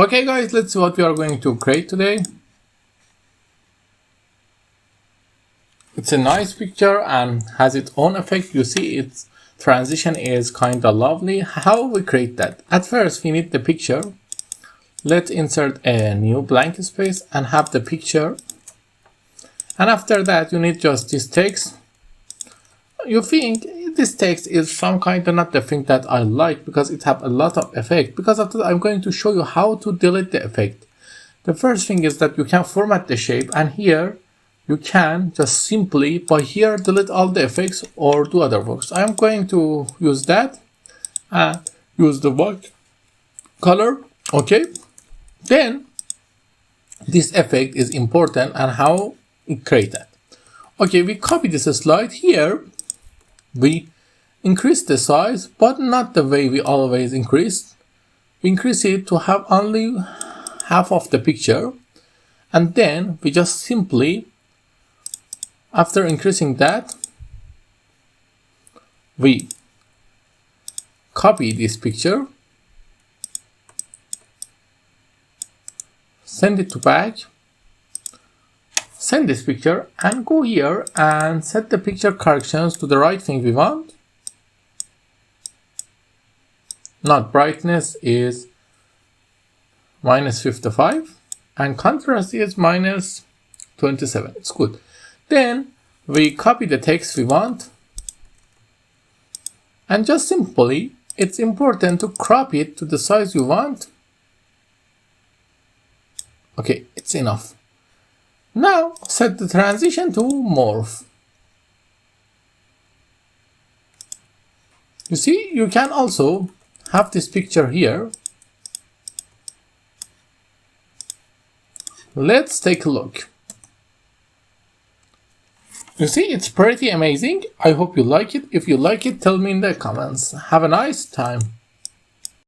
Okay guys, let's see what we are going to create today. It's a nice picture and has its own effect. You see its transition is kind of lovely. How we create that? At first we need the picture. Let's insert a new blank space and have the picture. And after that you need just this text. You think this text is some kind of not the thing that I like because it have a lot of effect. Because of that I'm going to show you how to delete the effect. The first thing is that you can format the shape, and here you can just simply by here delete all the effects or do other works. I'm going to use that and use the white color. Okay, then this effect is important and how we create that. Okay, we copy this slide here. We increase the size, but not the way we always increase. We increase it to have only half of the picture, and then we just simply, after increasing that, we copy this picture, send it to back, send this picture and go here and set the picture corrections to the right thing we want. Not brightness is -55 and contrast is -27. It's good. Then we copy the text we want and just simply it's important to crop it to the size you want. Okay, it's enough. Now set the transition to morph. You see, you can also have this picture here. Let's take a look. You see, it's pretty amazing. I hope you like it. If you like it, tell me in the comments. Have a nice time.